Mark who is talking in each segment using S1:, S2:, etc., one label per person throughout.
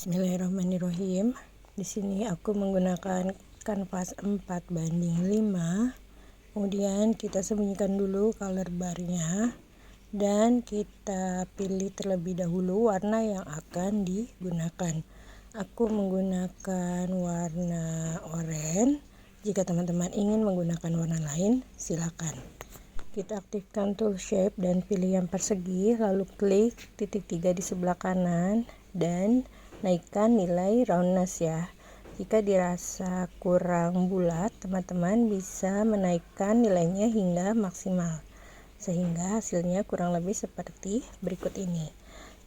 S1: Bismillahirrahmanirrahim. Di sini aku menggunakan kanvas 4:5. Kemudian kita sembunyikan dulu color barnya dan kita pilih terlebih dahulu warna yang akan digunakan. Aku menggunakan warna oranye. Jika teman-teman ingin menggunakan warna lain, silakan. Kita aktifkan tool shape dan pilih yang persegi, lalu klik titik 3 di sebelah kanan dan naikkan nilai roundness ya. Jika dirasa kurang bulat, teman-teman bisa menaikkan nilainya hingga maksimal sehingga hasilnya kurang lebih seperti berikut ini.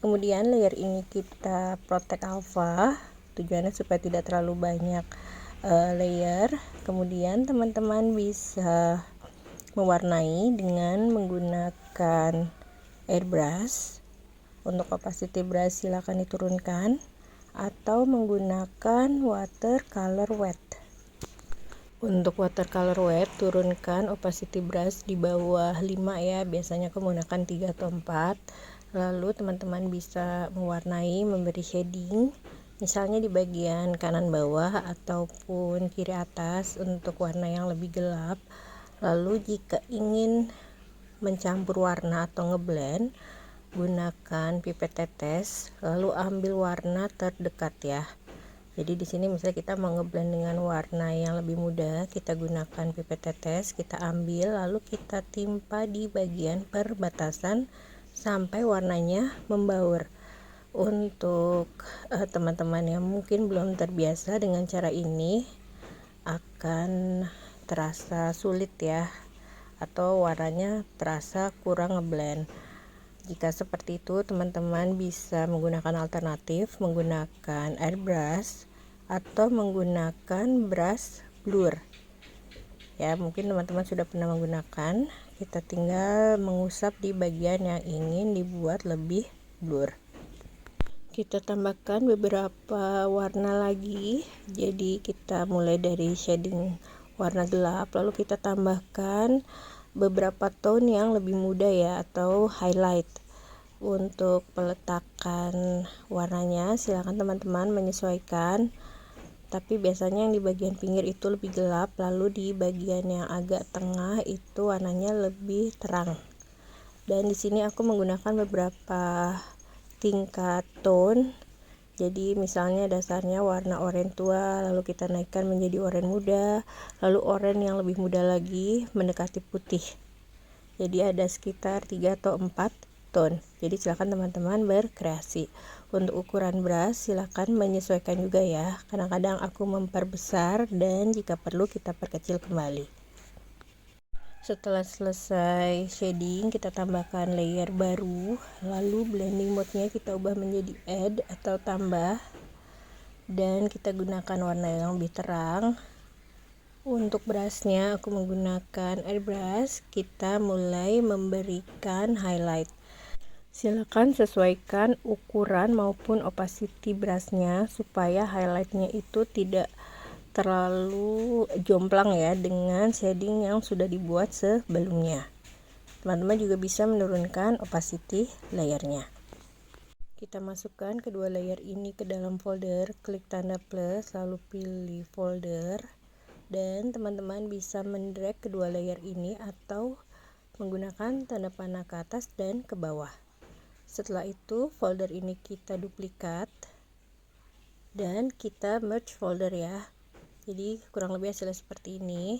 S1: Kemudian layer ini kita protect alpha, tujuannya supaya tidak terlalu banyak layer. Kemudian teman-teman bisa mewarnai dengan menggunakan airbrush. Untuk opacity brush silakan diturunkan atau menggunakan watercolor wet. Untuk watercolor wet, turunkan opacity brush di bawah 5 ya, biasanya aku menggunakan 3 atau 4. Lalu teman-teman bisa mewarnai, memberi shading, misalnya di bagian kanan bawah ataupun kiri atas untuk warna yang lebih gelap. Lalu jika ingin mencampur warna atau ngeblend, gunakan pipet tetes, lalu ambil warna terdekat ya. Jadi di sini misalnya kita mau ngeblend dengan warna yang lebih muda, kita gunakan pipet tetes, kita ambil lalu kita timpa di bagian perbatasan sampai warnanya membaur. Untuk teman-teman yang mungkin belum terbiasa dengan cara ini, akan terasa sulit ya, atau warnanya terasa kurang ngeblend. Jika seperti itu, teman-teman bisa menggunakan alternatif, menggunakan airbrush atau menggunakan brush blur. Ya, mungkin teman-teman sudah pernah menggunakan. Kita tinggal mengusap di bagian yang ingin dibuat lebih blur. Kita tambahkan beberapa warna lagi. Jadi kita mulai dari shading warna gelap, lalu kita tambahkan beberapa tone yang lebih muda ya, atau highlight. Untuk peletakan warnanya silakan teman-teman menyesuaikan, tapi biasanya yang di bagian pinggir itu lebih gelap, lalu di bagian yang agak tengah itu warnanya lebih terang. Dan di sini aku menggunakan beberapa tingkat tone. Jadi misalnya dasarnya warna oranye tua, lalu kita naikkan menjadi oranye muda, lalu oranye yang lebih muda lagi mendekati putih. Jadi ada sekitar 3 atau 4 tone. Jadi silakan teman-teman berkreasi. Untuk ukuran brush silakan menyesuaikan juga ya. Kadang-kadang aku memperbesar dan jika perlu kita perkecil kembali. Setelah selesai shading, kita tambahkan layer baru, lalu blending mode-nya kita ubah menjadi add atau tambah, dan kita gunakan warna yang lebih terang. Untuk brushnya aku menggunakan airbrush. Kita mulai memberikan highlight. Silakan sesuaikan ukuran maupun opacity brushnya supaya highlightnya itu tidak terlalu jomplang ya dengan shading yang sudah dibuat sebelumnya. Teman-teman juga bisa menurunkan opacity layernya. Kita masukkan kedua layer ini ke dalam folder, klik tanda plus lalu pilih folder, dan teman-teman bisa mendrag kedua layer ini atau menggunakan tanda panah ke atas dan ke bawah. Setelah itu folder ini kita duplikat dan kita merge folder ya. Jadi kurang lebih hasilnya seperti ini.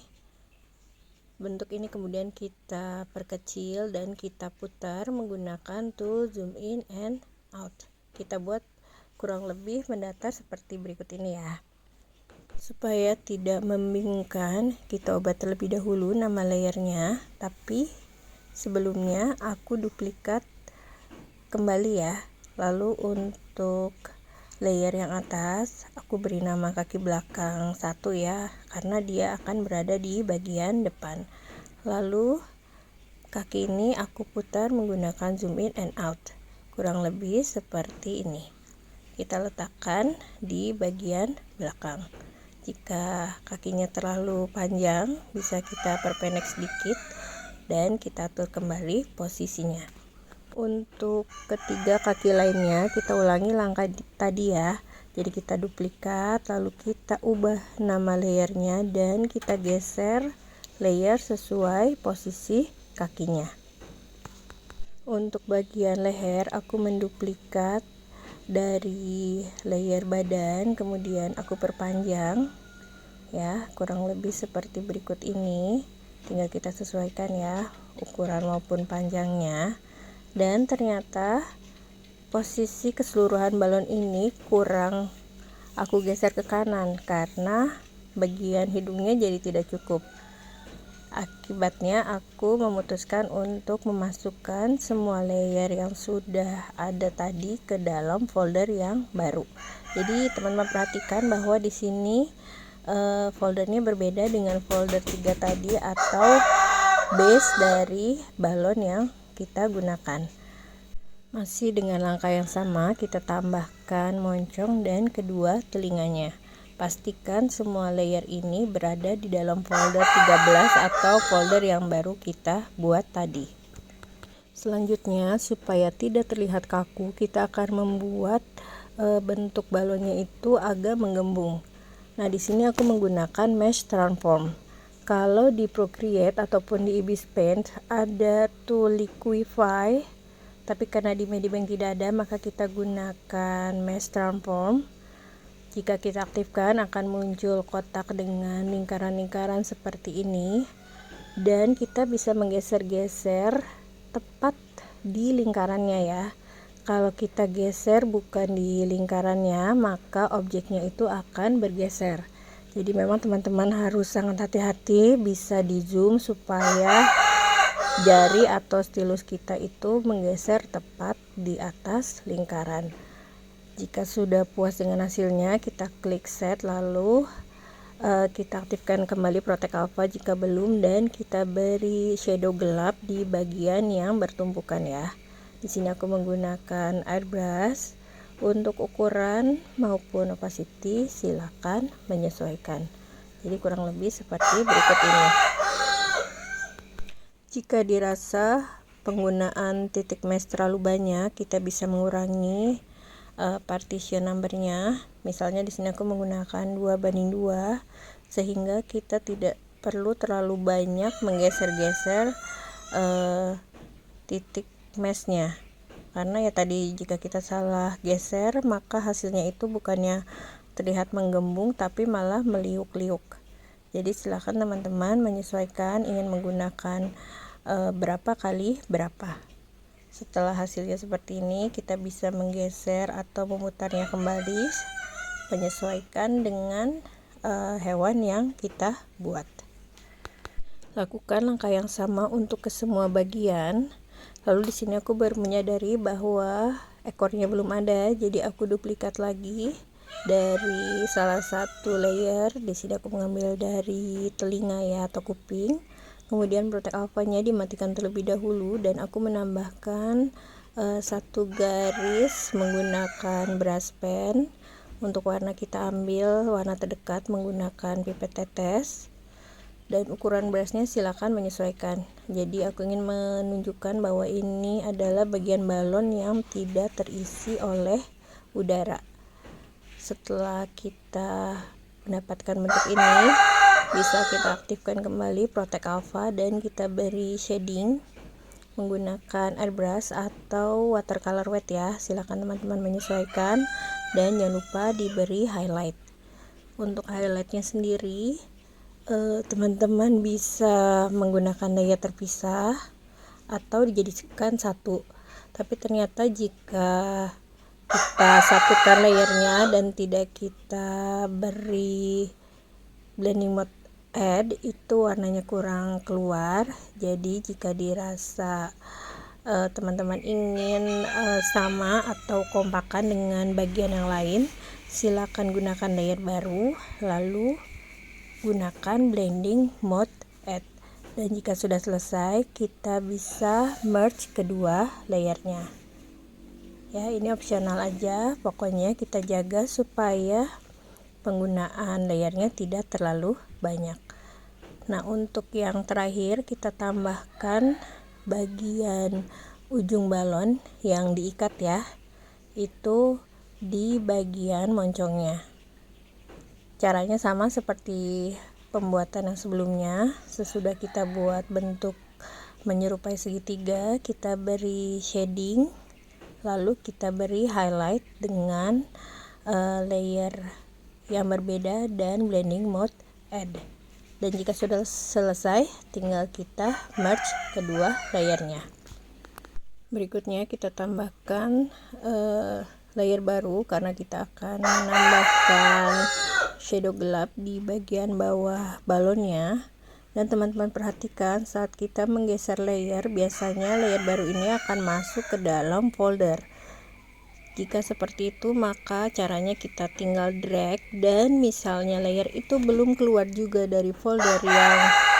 S1: Bentuk ini kemudian kita perkecil dan kita putar menggunakan tool zoom in and out. Kita buat kurang lebih mendatar seperti berikut ini ya. Supaya tidak membingungkan, kita ubah terlebih dahulu nama layernya, tapi sebelumnya aku duplikat kembali ya. Lalu untuk layer yang atas aku beri nama kaki belakang 1 ya, karena dia akan berada di bagian depan. Lalu kaki ini aku putar menggunakan zoom in and out, kurang lebih seperti ini. Kita letakkan di bagian belakang. Jika kakinya terlalu panjang bisa kita perpendek sedikit dan kita atur kembali posisinya. Untuk ketiga kaki lainnya kita ulangi langkah tadi ya. Jadi kita duplikat, lalu kita ubah nama layernya dan kita geser layer sesuai posisi kakinya. Untuk bagian leher aku menduplikat dari layer badan, kemudian aku perpanjang ya, kurang lebih seperti berikut ini. Tinggal kita sesuaikan ya ukuran maupun panjangnya. Dan ternyata posisi keseluruhan balon ini kurang aku geser ke kanan karena bagian hidungnya jadi tidak cukup. Akibatnya aku memutuskan untuk memasukkan semua layer yang sudah ada tadi ke dalam folder yang baru. Jadi teman-teman perhatikan bahwa di sini foldernya berbeda dengan folder 3 tadi atau base dari balon yang kita gunakan. Masih dengan langkah yang sama, kita tambahkan moncong dan kedua telinganya. Pastikan semua layer ini berada di dalam folder 13 atau folder yang baru kita buat tadi. Selanjutnya, supaya tidak terlihat kaku, kita akan membuat bentuk balonnya itu agak menggembung. Nah, di sini aku menggunakan mesh transform. Kalau di Procreate ataupun di Ibis Paint ada tool liquify, tapi karena di Medibank tidak ada, maka kita gunakan mesh transform. Jika kita aktifkan akan muncul kotak dengan lingkaran-lingkaran seperti ini, dan kita bisa menggeser-geser tepat di lingkarannya ya. Kalau kita geser bukan di lingkarannya, maka objeknya itu akan bergeser. Jadi memang teman-teman harus sangat hati-hati, bisa di zoom supaya jari atau stylus kita itu menggeser tepat di atas lingkaran. Jika sudah puas dengan hasilnya, kita klik set, lalu kita aktifkan kembali Protect Alpha jika belum, dan kita beri shadow gelap di bagian yang bertumpukan ya. Di sini aku menggunakan airbrush. Untuk ukuran maupun opacity silakan menyesuaikan. Jadi kurang lebih seperti berikut ini. Jika dirasa penggunaan titik mesh terlalu banyak, kita bisa mengurangi partition numbernya. Misalnya di sini aku menggunakan 2:2 sehingga kita tidak perlu terlalu banyak menggeser-geser titik meshnya, karena ya tadi jika kita salah geser maka hasilnya itu bukannya terlihat menggembung tapi malah meliuk-liuk. Jadi silakan teman-teman menyesuaikan ingin menggunakan berapa kali berapa. Setelah hasilnya seperti ini, kita bisa menggeser atau memutarnya kembali menyesuaikan dengan hewan yang kita buat. Lakukan langkah yang sama untuk ke semua bagian. Lalu di sini aku baru menyadari bahwa ekornya belum ada, jadi aku duplikat lagi dari salah satu layer. Di sini aku mengambil dari telinga ya atau kuping. Kemudian Protect Alpha-nya dimatikan terlebih dahulu dan aku menambahkan satu garis menggunakan brush pen. Untuk warna kita ambil warna terdekat menggunakan pipet tetes. Dan ukuran brushnya silakan menyesuaikan. Jadi aku ingin menunjukkan bahwa ini adalah bagian balon yang tidak terisi oleh udara. Setelah kita mendapatkan bentuk ini, bisa kita aktifkan kembali Protect Alpha dan kita beri shading menggunakan airbrush atau watercolor wet ya. Silakan teman-teman menyesuaikan dan jangan lupa diberi highlight. Untuk highlightnya sendiri, teman-teman bisa menggunakan daya terpisah atau dijadikan satu. Tapi ternyata jika kita satukan layernya dan tidak kita beri blending mode add, itu warnanya kurang keluar. Jadi jika dirasa teman-teman ingin sama atau kompakan dengan bagian yang lain, silakan gunakan layer baru lalu gunakan blending mode add. Dan jika sudah selesai, kita bisa merge kedua layernya ya. Ini opsional aja, pokoknya kita jaga supaya penggunaan layernya tidak terlalu banyak. Nah, untuk yang terakhir kita tambahkan bagian ujung balon yang diikat ya. Itu di bagian moncongnya. Caranya sama seperti pembuatan yang sebelumnya. Sesudah kita buat bentuk menyerupai segitiga, kita beri shading, lalu kita beri highlight dengan layer yang berbeda dan blending mode add. Dan jika sudah selesai, tinggal kita merge kedua layernya. Berikutnya kita tambahkan layer baru karena kita akan menambahkan shadow gelap di bagian bawah balonnya. Dan teman-teman perhatikan saat kita menggeser layer, biasanya layer baru ini akan masuk ke dalam folder. Jika seperti itu, maka caranya kita tinggal drag, dan misalnya layer itu belum keluar juga dari folder yang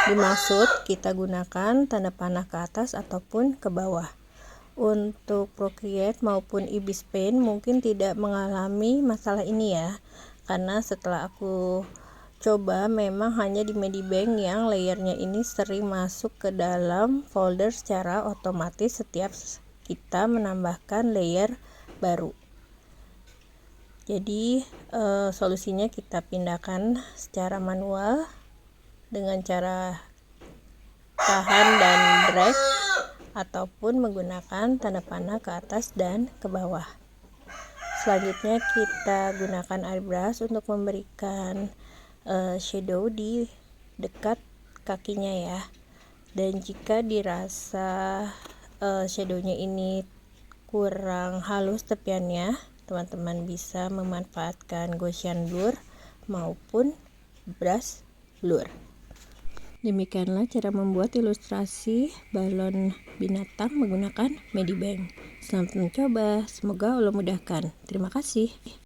S1: dimaksud, kita gunakan tanda panah ke atas ataupun ke bawah. Untuk Procreate maupun Ibis Paint mungkin tidak mengalami masalah ini ya, karena setelah aku coba memang hanya di Medibank yang layernya ini sering masuk ke dalam folder secara otomatis setiap kita menambahkan layer baru. Jadi solusinya kita pindahkan secara manual dengan cara tahan dan drag ataupun menggunakan tanda panah ke atas dan ke bawah. Selanjutnya kita gunakan airbrush untuk memberikan shadow di dekat kakinya ya. Dan jika dirasa shadownya ini kurang halus tepiannya, teman-teman bisa memanfaatkan Gaussian blur maupun brush blur. Demikianlah cara membuat ilustrasi balon binatang menggunakan Medibank. Selamat mencoba, semoga Allah mudahkan. Terima kasih.